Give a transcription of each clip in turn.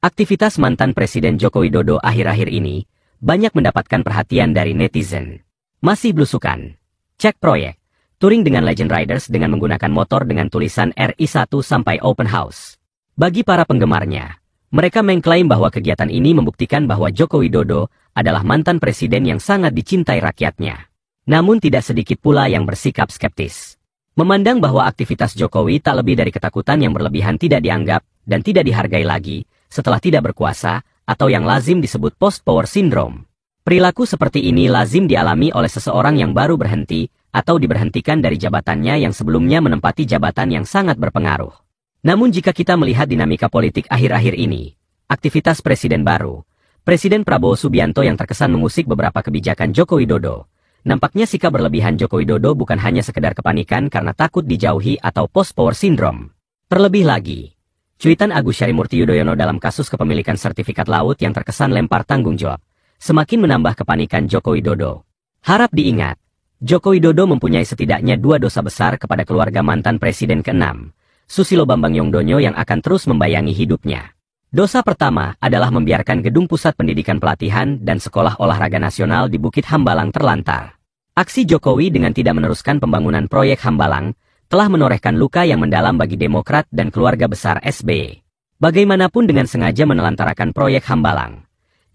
Aktivitas mantan Presiden Joko Widodo akhir-akhir ini banyak mendapatkan perhatian dari netizen. Masih blusukan. Cek proyek. Touring dengan Legend Riders dengan menggunakan motor dengan tulisan RI1 sampai open house. Bagi para penggemarnya, mereka mengklaim bahwa kegiatan ini membuktikan bahwa Joko Widodo adalah mantan presiden yang sangat dicintai rakyatnya. Namun tidak sedikit pula yang bersikap skeptis. Memandang bahwa aktivitas Jokowi tak lebih dari ketakutan yang berlebihan tidak dianggap dan tidak dihargai lagi setelah tidak berkuasa atau yang lazim disebut post-power syndrome. Perilaku seperti ini lazim dialami oleh seseorang yang baru berhenti atau diberhentikan dari jabatannya yang sebelumnya menempati jabatan yang sangat berpengaruh. Namun jika kita melihat dinamika politik akhir-akhir ini, aktivitas presiden baru, Presiden Prabowo Subianto yang terkesan mengusik beberapa kebijakan Joko Widodo, nampaknya sikap berlebihan Joko Widodo bukan hanya sekedar kepanikan karena takut dijauhi atau post-power syndrome. Terlebih lagi, cuitan Agus Harimurti Yudhoyono dalam kasus kepemilikan sertifikat laut yang terkesan lempar tanggung jawab, semakin menambah kepanikan Joko Widodo. Harap diingat, Joko Widodo mempunyai setidaknya 2 dosa besar kepada keluarga mantan Presiden ke-6, Susilo Bambang Yudhoyono yang akan terus membayangi hidupnya. Dosa pertama adalah membiarkan Gedung Pusat Pendidikan Pelatihan dan Sekolah Olahraga Nasional di Bukit Hambalang terlantar. Aksi Jokowi dengan tidak meneruskan pembangunan proyek Hambalang telah menorehkan luka yang mendalam bagi Demokrat dan keluarga besar SBY. Bagaimanapun dengan sengaja menelantarkan proyek Hambalang,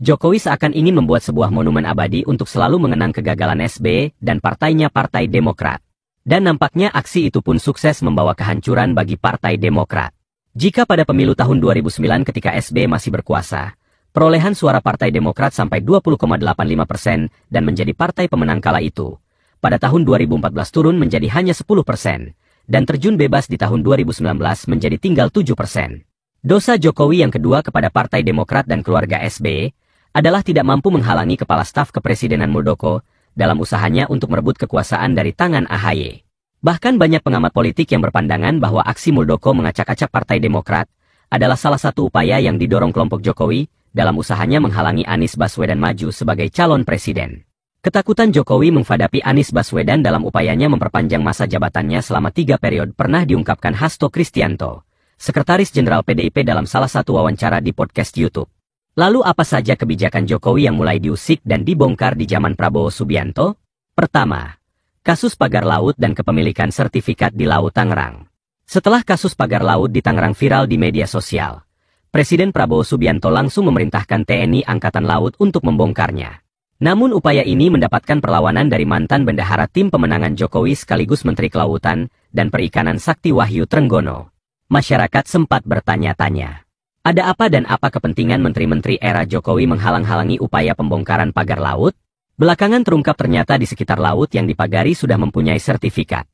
Jokowi seakan ingin membuat sebuah monumen abadi untuk selalu mengenang kegagalan SBY dan partainya Partai Demokrat. Dan nampaknya aksi itu pun sukses membawa kehancuran bagi Partai Demokrat. Jika pada pemilu tahun 2009 ketika SBY masih berkuasa, perolehan suara Partai Demokrat sampai 20,85% dan menjadi partai pemenang kala itu, pada tahun 2014 turun menjadi hanya 10%, dan terjun bebas di tahun 2019 menjadi tinggal 7%. Dosa Jokowi yang kedua kepada Partai Demokrat dan keluarga SBY adalah tidak mampu menghalangi Kepala Staf Kepresidenan Muldoko dalam usahanya untuk merebut kekuasaan dari tangan AHY. Bahkan banyak pengamat politik yang berpandangan bahwa aksi Muldoko mengacak-acak Partai Demokrat adalah salah satu upaya yang didorong kelompok Jokowi dalam usahanya menghalangi Anies Baswedan maju sebagai calon presiden. Ketakutan Jokowi menghadapi Anies Baswedan dalam upayanya memperpanjang masa jabatannya selama 3 periode pernah diungkapkan Hasto Kristianto, Sekretaris Jenderal PDIP dalam salah satu wawancara di podcast YouTube. Lalu apa saja kebijakan Jokowi yang mulai diusik dan dibongkar di zaman Prabowo Subianto? Pertama, kasus pagar laut dan kepemilikan sertifikat di Laut Tangerang. Setelah kasus pagar laut di Tangerang viral di media sosial, Presiden Prabowo Subianto langsung memerintahkan TNI Angkatan Laut untuk membongkarnya. Namun upaya ini mendapatkan perlawanan dari mantan bendahara tim pemenangan Jokowi sekaligus Menteri Kelautan dan Perikanan Sakti Wahyu Trenggono. Masyarakat sempat bertanya-tanya, ada apa dan apa kepentingan menteri-menteri era Jokowi menghalang-halangi upaya pembongkaran pagar laut? Belakangan terungkap ternyata di sekitar laut yang dipagari sudah mempunyai sertifikat,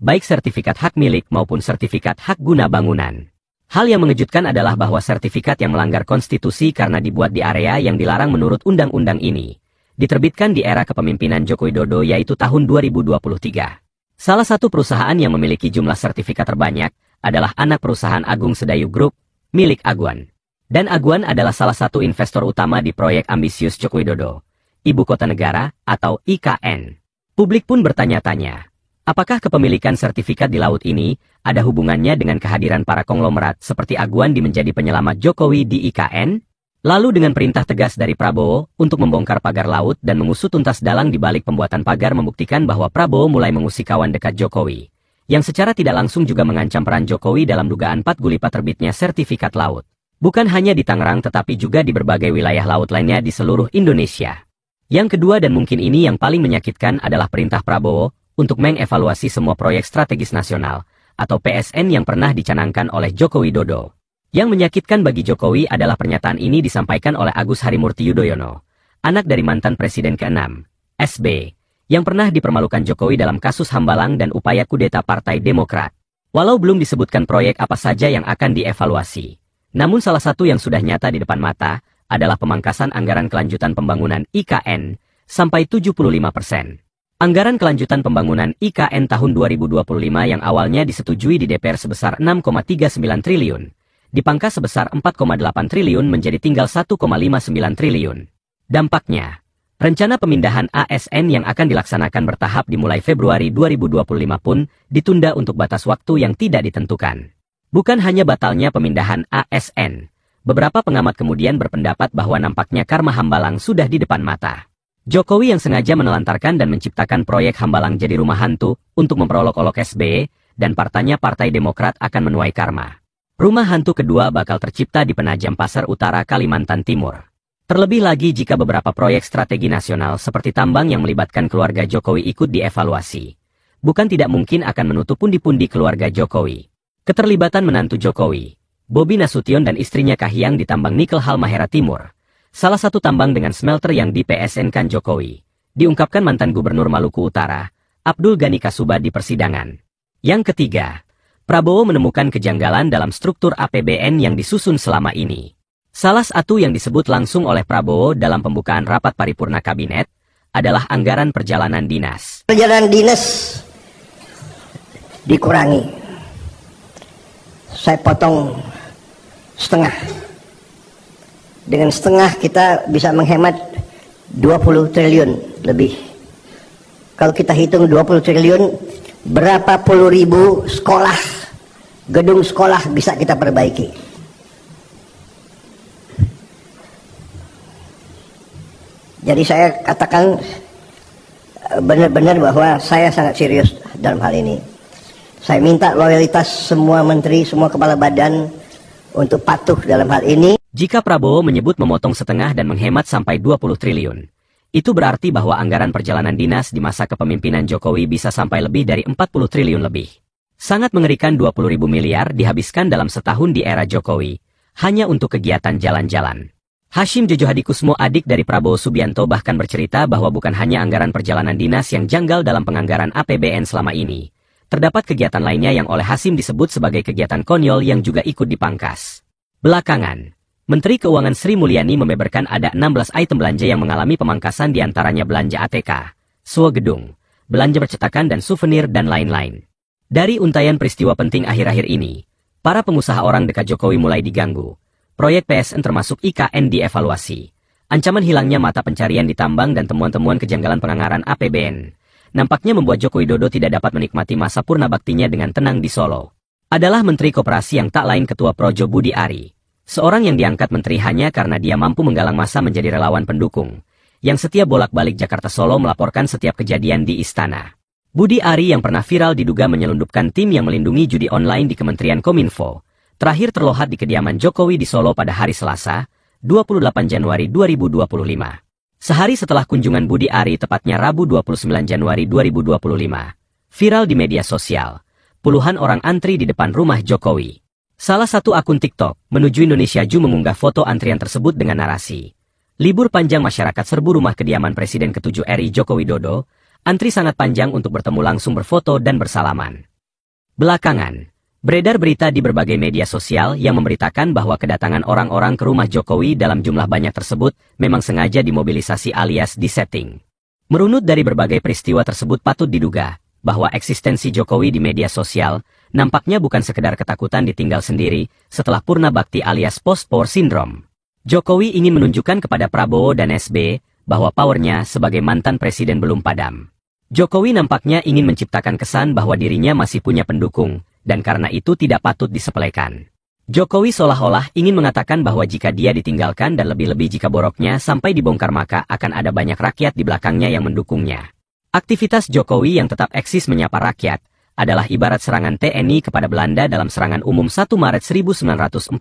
baik sertifikat hak milik maupun sertifikat hak guna bangunan. Hal yang mengejutkan adalah bahwa sertifikat yang melanggar konstitusi karena dibuat di area yang dilarang menurut undang-undang ini, diterbitkan di era kepemimpinan Joko Widodo yaitu tahun 2023. Salah satu perusahaan yang memiliki jumlah sertifikat terbanyak adalah anak perusahaan Agung Sedayu Group, milik Aguan. Dan Aguan adalah salah satu investor utama di proyek ambisius Joko Widodo, Ibu Kota Negara atau IKN. Publik pun bertanya-tanya, apakah kepemilikan sertifikat di laut ini ada hubungannya dengan kehadiran para konglomerat seperti Aguan di menjadi penyelamat Jokowi di IKN? Lalu dengan perintah tegas dari Prabowo untuk membongkar pagar laut dan mengusut tuntas dalang di balik pembuatan pagar membuktikan bahwa Prabowo mulai mengusik kawan dekat Jokowi, yang secara tidak langsung juga mengancam peran Jokowi dalam dugaan 4 guli terbitnya sertifikat laut. Bukan hanya di Tangerang tetapi juga di berbagai wilayah laut lainnya di seluruh Indonesia. Yang kedua dan mungkin ini yang paling menyakitkan adalah perintah Prabowo untuk mengevaluasi semua proyek strategis nasional atau PSN yang pernah dicanangkan oleh Joko Widodo. Yang menyakitkan bagi Jokowi adalah pernyataan ini disampaikan oleh Agus Harimurti Yudhoyono, anak dari mantan Presiden ke-6, SBY, yang pernah dipermalukan Jokowi dalam kasus Hambalang dan upaya kudeta Partai Demokrat. Walau belum disebutkan proyek apa saja yang akan dievaluasi, namun salah satu yang sudah nyata di depan mata adalah pemangkasan anggaran kelanjutan pembangunan IKN sampai 75%. Anggaran kelanjutan pembangunan IKN tahun 2025 yang awalnya disetujui di DPR sebesar 6,39 triliun, dipangkas sebesar 4,8 triliun menjadi tinggal 1,59 triliun. Dampaknya, rencana pemindahan ASN yang akan dilaksanakan bertahap dimulai Februari 2025 pun ditunda untuk batas waktu yang tidak ditentukan. Bukan hanya batalnya pemindahan ASN, Beberapa pengamat kemudian berpendapat bahwa nampaknya karma Hambalang sudah di depan mata. Jokowi yang sengaja menelantarkan dan menciptakan proyek Hambalang jadi rumah hantu untuk memperolok-olok SBY dan partainya Partai Demokrat akan menuai karma. Rumah hantu kedua bakal tercipta di Penajam Pasar Utara, Kalimantan Timur. Terlebih lagi jika beberapa proyek strategi nasional seperti tambang yang melibatkan keluarga Jokowi ikut dievaluasi. Bukan tidak mungkin akan menutup pundi-pundi keluarga Jokowi. Keterlibatan menantu Jokowi, Bobi Nasution dan istrinya Kahiyang di tambang nikel Halmahera Timur, salah satu tambang dengan smelter yang di PSN-kan Jokowi, diungkapkan mantan Gubernur Maluku Utara, Abdul Ghani Kasuba di persidangan. Yang ketiga, Prabowo menemukan kejanggalan dalam struktur APBN yang disusun selama ini. Salah satu yang disebut langsung oleh Prabowo dalam pembukaan rapat paripurna kabinet adalah anggaran perjalanan dinas. Perjalanan dinas dikurangi. Saya potong setengah. Dengan setengah kita bisa menghemat 20 triliun lebih. Kalau kita hitung 20 triliun, berapa puluh ribu sekolah, gedung sekolah bisa kita perbaiki. Jadi saya katakan benar-benar bahwa saya sangat serius dalam hal ini. Saya minta loyalitas semua menteri, semua kepala badan untuk patuh dalam hal ini. Jika Prabowo menyebut memotong setengah dan menghemat sampai 20 triliun, itu berarti bahwa anggaran perjalanan dinas di masa kepemimpinan Jokowi bisa sampai lebih dari 40 triliun lebih. Sangat mengerikan 20.000 miliar dihabiskan dalam setahun di era Jokowi, hanya untuk kegiatan jalan-jalan. Hashim Jojo Hadikusmo, adik dari Prabowo Subianto, bahkan bercerita bahwa bukan hanya anggaran perjalanan dinas yang janggal dalam penganggaran APBN selama ini. Terdapat kegiatan lainnya yang oleh Hashim disebut sebagai kegiatan konyol yang juga ikut dipangkas. Belakangan, Menteri Keuangan Sri Mulyani membeberkan ada 16 item belanja yang mengalami pemangkasan, diantaranya belanja ATK, sewa gedung, belanja percetakan dan souvenir dan lain-lain. Dari untayan peristiwa penting akhir-akhir ini, para pengusaha orang dekat Jokowi mulai diganggu. Proyek PSN termasuk IKN dievaluasi. Ancaman hilangnya mata pencarian ditambang dan temuan-temuan kejanggalan penganggaran APBN nampaknya membuat Joko Widodo tidak dapat menikmati masa purna baktinya dengan tenang di Solo. Adalah Menteri Koperasi yang tak lain Ketua Projo Budi Ari. Seorang yang diangkat menteri hanya karena dia mampu menggalang massa menjadi relawan pendukung, yang setiap bolak-balik Jakarta Solo melaporkan setiap kejadian di istana. Budi Ari yang pernah viral diduga menyelundupkan tim yang melindungi judi online di Kementerian Kominfo, terakhir terlihat di kediaman Jokowi di Solo pada hari Selasa, 28 Januari 2025. Sehari setelah kunjungan Budi Ari, tepatnya Rabu 29 Januari 2025, viral di media sosial, puluhan orang antri di depan rumah Jokowi. Salah satu akun TikTok, Menuju Indonesia Ju, mengunggah foto antrian tersebut dengan narasi, "Libur panjang masyarakat serbu rumah kediaman Presiden ke-7 RI Joko Widodo, antri sangat panjang untuk bertemu langsung, berfoto dan bersalaman." Belakangan, beredar berita di berbagai media sosial yang memberitakan bahwa kedatangan orang-orang ke rumah Jokowi dalam jumlah banyak tersebut memang sengaja dimobilisasi alias disetting. Merunut dari berbagai peristiwa tersebut, patut diduga bahwa eksistensi Jokowi di media sosial nampaknya bukan sekedar ketakutan ditinggal sendiri setelah purna bakti alias post-power syndrome. Jokowi ingin menunjukkan kepada Prabowo dan SBY bahwa powernya sebagai mantan presiden belum padam. Jokowi nampaknya ingin menciptakan kesan bahwa dirinya masih punya pendukung, dan karena itu tidak patut disepelekan. Jokowi seolah-olah ingin mengatakan bahwa jika dia ditinggalkan dan lebih-lebih jika boroknya sampai dibongkar, maka akan ada banyak rakyat di belakangnya yang mendukungnya. Aktivitas Jokowi yang tetap eksis menyapa rakyat adalah ibarat serangan TNI kepada Belanda dalam serangan umum 1 Maret 1949.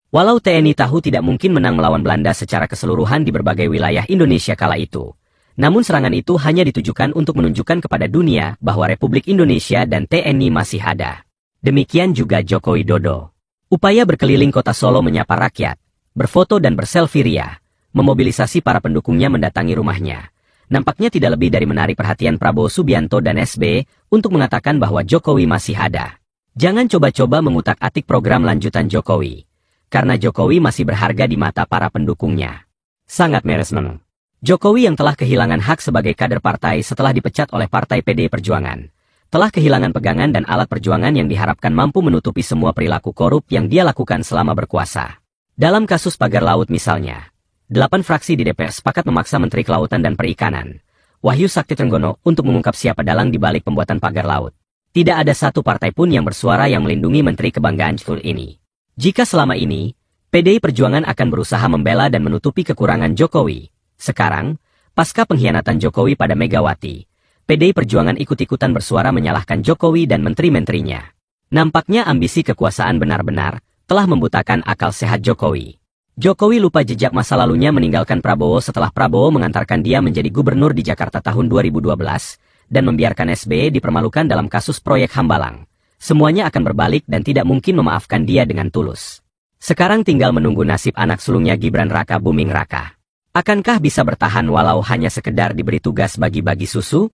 Walau TNI tahu tidak mungkin menang melawan Belanda secara keseluruhan di berbagai wilayah Indonesia kala itu, namun serangan itu hanya ditujukan untuk menunjukkan kepada dunia bahwa Republik Indonesia dan TNI masih ada. Demikian juga Joko Widodo. Upaya berkeliling kota Solo menyapa rakyat, berfoto dan berselfie ria, memobilisasi para pendukungnya mendatangi rumahnya, nampaknya tidak lebih dari menarik perhatian Prabowo Subianto dan SBY untuk mengatakan bahwa Jokowi masih ada. Jangan coba-coba mengutak-atik program lanjutan Jokowi, karena Jokowi masih berharga di mata para pendukungnya. Sangat meresmen. Jokowi yang telah kehilangan hak sebagai kader partai setelah dipecat oleh Partai PDI Perjuangan, telah kehilangan pegangan dan alat perjuangan yang diharapkan mampu menutupi semua perilaku korup yang dia lakukan selama berkuasa. Dalam kasus pagar laut misalnya, 8 fraksi di DPR sepakat memaksa Menteri Kelautan dan Perikanan, Wahyu Sakti Trenggono, untuk mengungkap siapa dalang di balik pembuatan pagar laut. Tidak ada satu partai pun yang bersuara yang melindungi Menteri Kebanggaan Cul ini. Jika selama ini, PDI Perjuangan akan berusaha membela dan menutupi kekurangan Jokowi. Sekarang, pasca pengkhianatan Jokowi pada Megawati, PDI Perjuangan ikut-ikutan bersuara menyalahkan Jokowi dan menteri-menterinya. Nampaknya ambisi kekuasaan benar-benar telah membutakan akal sehat Jokowi. Jokowi lupa jejak masa lalunya meninggalkan Prabowo setelah Prabowo mengantarkan dia menjadi gubernur di Jakarta tahun 2012 dan membiarkan SBY dipermalukan dalam kasus proyek Hambalang. Semuanya akan berbalik dan tidak mungkin memaafkan dia dengan tulus. Sekarang tinggal menunggu nasib anak sulungnya Gibran Raka Buming Raka. Akankah bisa bertahan walau hanya sekedar diberi tugas bagi-bagi susu?